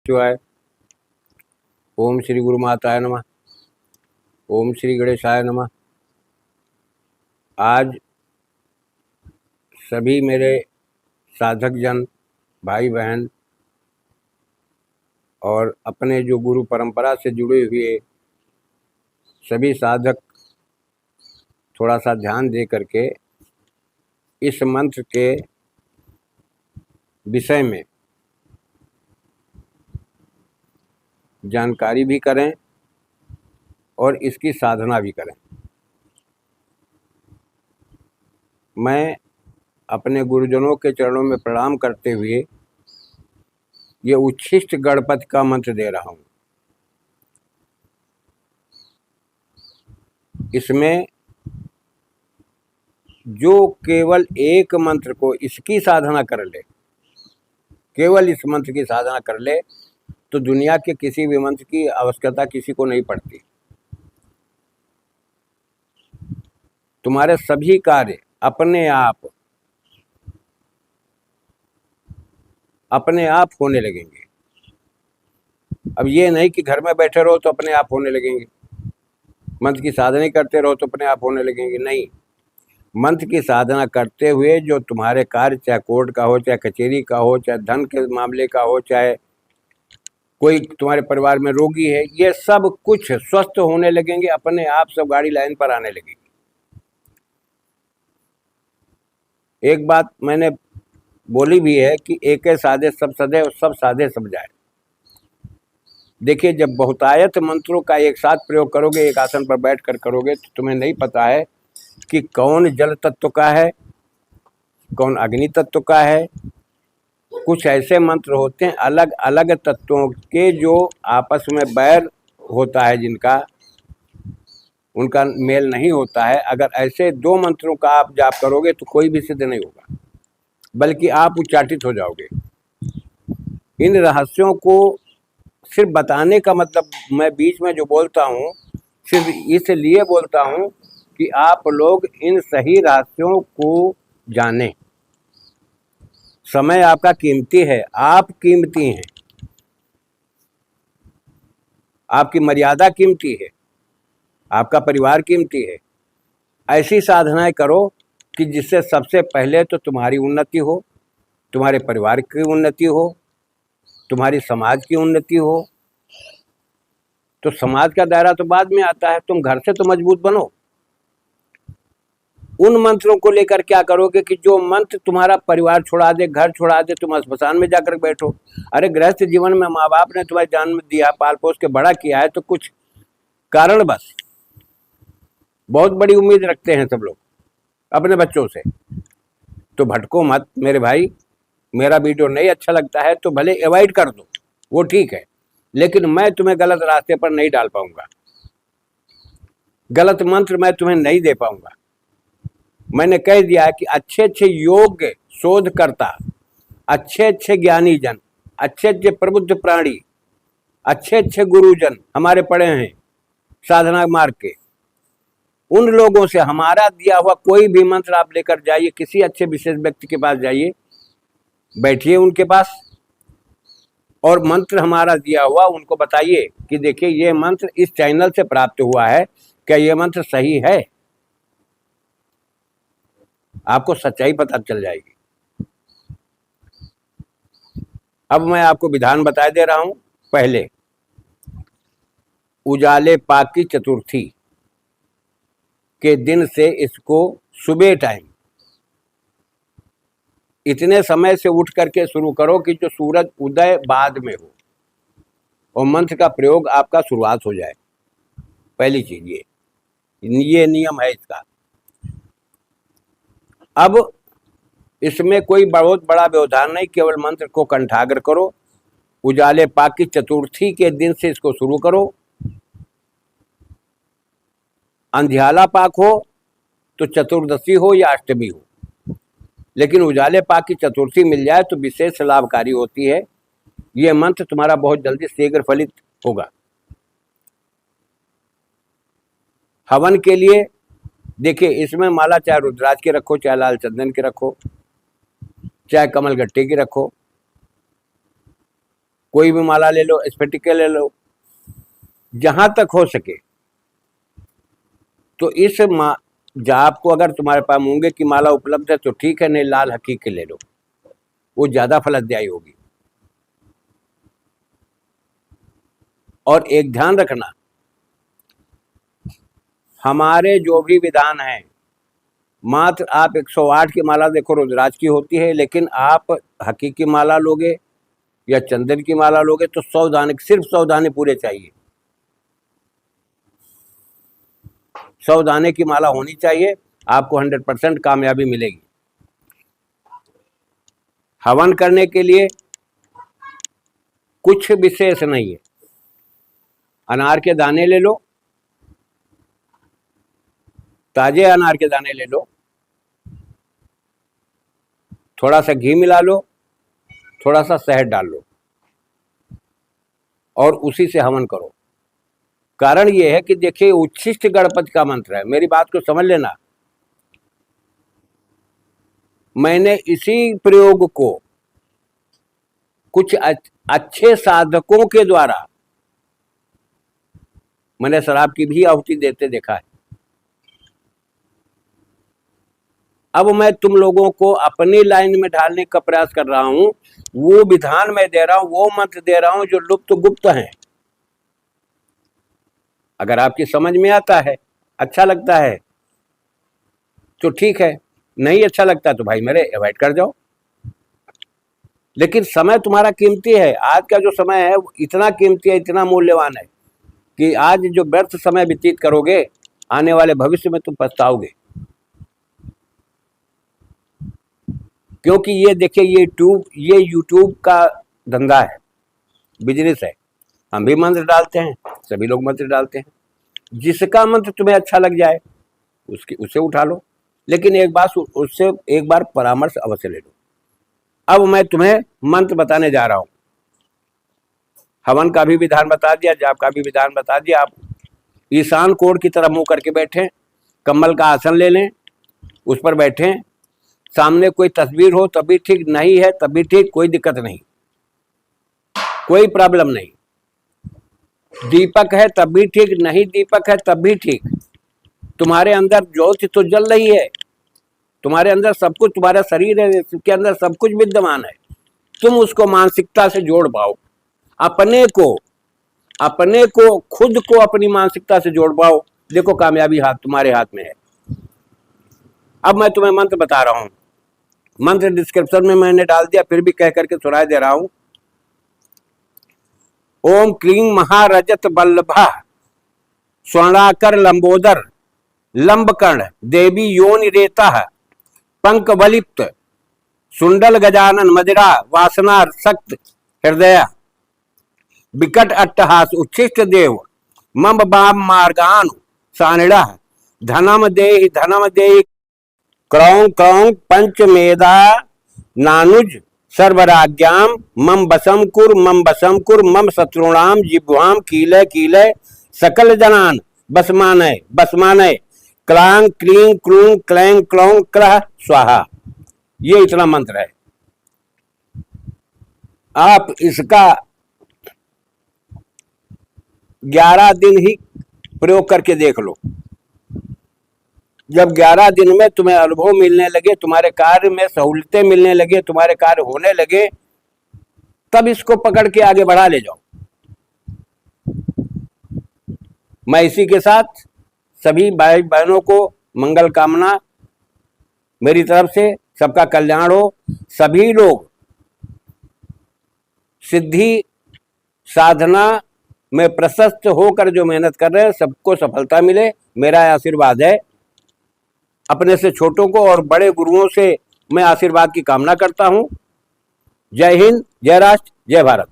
शिवाय। ओम श्री गुरु माताय नमः। ओम श्री गणेशाय नमः। आज सभी मेरे साधक जन भाई बहन और अपने जो गुरु परंपरा से जुड़े हुए सभी साधक थोड़ा सा ध्यान दे करके इस मंत्र के विषय में जानकारी भी करें और इसकी साधना भी करें। मैं अपने गुरुजनों के चरणों में प्रणाम करते हुए ये उच्छिष्ट गणपति का मंत्र दे रहा हूँ। इसमें जो केवल एक मंत्र को इसकी साधना कर ले, केवल इस मंत्र की साधना कर ले, तो दुनिया के किसी भी मंत्र की आवश्यकता किसी को नहीं पड़ती। तुम्हारे सभी कार्य अपने आप होने लगेंगे। अब ये नहीं कि घर में बैठे रहो तो अपने आप होने लगेंगे, मंत्र की साधना करते रहो तो अपने आप होने लगेंगे। नहीं, मंत्र की साधना करते हुए जो तुम्हारे कार्य, चाहे कोर्ट का हो, चाहे कचहरी का हो, चाहे धन के मामले का हो, चाहे कोई तुम्हारे परिवार में रोगी है, ये सब कुछ स्वस्थ होने लगेंगे। अपने आप सब गाड़ी लाइन पर आने लगेगी। एक बात मैंने बोली भी है कि एक साधे सब सदे और सब साधे सब जाए। देखिए, जब बहुतायत मंत्रों का एक साथ प्रयोग करोगे, एक आसन पर बैठ कर करोगे, तो तुम्हें नहीं पता है कि कौन जल तत्व का है, कौन अग्नि तत्व का है। कुछ ऐसे मंत्र होते हैं अलग अलग तत्वों के, जो आपस में बैर होता है, जिनका उनका मेल नहीं होता है। अगर ऐसे दो मंत्रों का आप जाप करोगे तो कोई भी सिद्ध नहीं होगा, बल्कि आप उच्चाटित हो जाओगे। इन रहस्यों को सिर्फ बताने का मतलब, मैं बीच में जो बोलता हूँ सिर्फ इसलिए बोलता हूँ कि आप लोग इन सही रहस्यों को जानें। समय आपका कीमती है, आप कीमती हैं, आपकी मर्यादा कीमती है, आपका परिवार कीमती है। ऐसी साधनाएं करो कि जिससे सबसे पहले तो तुम्हारी उन्नति हो, तुम्हारे परिवार की उन्नति हो, तुम्हारी समाज की उन्नति हो। तो समाज का दायरा तो बाद में आता है, तुम घर से तो मजबूत बनो। उन मंत्रों को लेकर क्या करोगे कि जो मंत्र तुम्हारा परिवार छोड़ा दे, घर छोड़ा दे, तुम अस्पताल में जाकर बैठो। अरे गृहस्थ जीवन में माँ बाप ने तुम्हें जन्म दिया, पाल पोस के बड़ा किया है, तो कुछ कारण बस बहुत बड़ी उम्मीद रखते हैं सब लोग अपने बच्चों से। तो भटको मत मेरे भाई। मेरा वीडियो नहीं अच्छा लगता है तो भले अवॉइड कर दो, वो ठीक है, लेकिन मैं तुम्हें गलत रास्ते पर नहीं डाल पाऊंगा, गलत मंत्र मैं तुम्हें नहीं दे पाऊंगा। मैंने कह दिया है कि अच्छे अच्छे योग्य शोधकर्ता, अच्छे अच्छे ज्ञानी जन, अच्छे अच्छे प्रबुद्ध प्राणी, अच्छे अच्छे गुरुजन हमारे पड़े हैं साधना मार्ग के। उन लोगों से हमारा दिया हुआ कोई भी मंत्र आप लेकर जाइए, किसी अच्छे विशेष व्यक्ति के पास जाइए, बैठिए उनके पास और मंत्र हमारा दिया हुआ उनको बताइए कि देखिए ये मंत्र इस चैनल से प्राप्त हुआ है, क्या ये मंत्र सही है? आपको सच्चाई पता चल जाएगी। अब मैं आपको विधान बता दे रहा हूं। पहले, उजाले पाक की चतुर्थी के दिन से इसको सुबह टाइम इतने समय से उठ करके शुरू करो कि जो सूरज उदय बाद में हो और मंत्र का प्रयोग आपका शुरुआत हो जाए। पहली चीज ये नियम है इसका। अब इसमें कोई बहुत बड़ा व्यवधान नहीं, केवल मंत्र को कंठाग्र करो। उजाले पाक की चतुर्थी के दिन से इसको शुरू करो। अंधियाला पाक हो तो चतुर्दशी हो या अष्टमी हो, लेकिन उजाले पाक की चतुर्थी मिल जाए तो विशेष लाभकारी होती है। यह मंत्र तुम्हारा बहुत जल्दी शीघ्र फलित होगा। हवन के लिए देखिए, इसमें माला चाहे रुद्राज की रखो, चाहे लाल चंदन की रखो, चाहे कमल गट्टे की रखो, कोई भी माला ले लो, स्फटिका ले लो, जहां तक हो सके। तो इस जाप को अगर तुम्हारे पास मूंगे की माला उपलब्ध है तो ठीक है, नहीं लाल हकीकी ले लो, वो ज्यादा फलदायी होगी। और एक ध्यान रखना, हमारे जो भी विधान हैं, मात्र आप 108 की माला देखो रुद्राक्ष की होती है, लेकिन आप हकीकी माला लोगे या चंदन की माला लोगे तो 100 दाने, सिर्फ 100 दाने पूरे चाहिए। 100 दाने की माला होनी चाहिए, आपको 100% कामयाबी मिलेगी। हवन करने के लिए कुछ विशेष नहीं है, अनार के दाने ले लो, ताजे अनार के दाने ले लो, थोड़ा सा घी मिला लो, थोड़ा सा शहद डाल लो और उसी से हवन करो। कारण यह है कि देखिए, उच्छिष्ट गणपति का मंत्र है, मेरी बात को समझ लेना। मैंने इसी प्रयोग को कुछ अच्छे साधकों के द्वारा मैंने शराब की भी आहुति देते देखा है। अब मैं तुम लोगों को अपनी लाइन में ढालने का प्रयास कर रहा हूं, वो विधान मैं दे रहा हूं, वो मंत्र दे रहा हूं जो लुप्त गुप्त हैं। अगर आपकी समझ में आता है, अच्छा लगता है तो ठीक है, नहीं अच्छा लगता तो भाई मेरे अवॉइड कर जाओ। लेकिन समय तुम्हारा कीमती है, आज का जो समय है इतना कीमती है, इतना मूल्यवान है कि आज जो व्यर्थ समय व्यतीत करोगे, आने वाले भविष्य में तुम पछताओगे। क्योंकि ये देखिए, ये यूट्यूब का धंधा है, बिजनेस है। हम भी मंत्र डालते हैं, सभी लोग मंत्र डालते हैं, जिसका मंत्र तुम्हें अच्छा लग जाए उसे उठा लो, लेकिन उससे एक बार परामर्श अवश्य ले लो। अब मैं तुम्हें मंत्र बताने जा रहा हूं। हवन का भी विधान बता दिया, जाप का भी विधान बता दिया। आप ईशान कोण की तरफ मुंह करके बैठें, कम्बल का आसन ले लें, उस पर बैठें। सामने कोई तस्वीर हो तब भी ठीक, नहीं है तब भी ठीक, कोई दिक्कत नहीं, कोई प्रॉब्लम नहीं। दीपक है तब भी ठीक, नहीं दीपक है तब भी ठीक। तुम्हारे अंदर ज्योति तो जल रही है, तुम्हारे अंदर सब कुछ, तुम्हारा शरीर है, इसके अंदर सब कुछ विद्यमान है। तुम उसको मानसिकता से जोड़ पाओ, अपने को खुद को अपनी मानसिकता से जोड़ पाओ। देखो, कामयाबी तुम्हारे हाथ में है। अब मैं तुम्हें मंत्र बता रहा हूं, मंत्र डिस्क्रिप्शन में मैंने डाल दिया, फिर भी कह करके सुनाई दे रहा हूं। ओम क्लीं महारजत बल्लभा स्वर्णाकर लंबोदर लंबकर्ण देवी योनि रेता पंक वलिप्त सुंडल गजानन मदिरा वासना सक्त हृदय विकट अट्टहास उच्छिष्ट देव मम बाम मार्गान सानिड़ा धनम देहि क्रौं क्रौं पंचमेदा नानुज सर्वराज्ञाम मम बसम कुर मम शत्रुणाम जिह्वाम कीलय कीलय सकल जनान बसमानय क्लांग क्लीं क्लूं क्लैंग क्लौं क्लह स्वाहा। ये इतना मंत्र है। आप इसका 11 दिन ही प्रयोग करके देख लो। जब 11 दिन में तुम्हें अनुभव मिलने लगे, तुम्हारे कार्य में सहूलतें मिलने लगे, तुम्हारे कार्य होने लगे, तब इसको पकड़ के आगे बढ़ा ले जाओ। मैं इसी के साथ सभी भाई बहनों को मंगल कामना मेरी तरफ से, सबका कल्याण हो। सभी लोग सिद्धि साधना में प्रशस्त होकर जो मेहनत कर रहे हैं, सबको सफलता मिले, मेरा आशीर्वाद है। अपने से छोटों को और बड़े गुरुओं से मैं आशीर्वाद की कामना करता हूं। जय हिंद, जय राष्ट्र, जय भारत।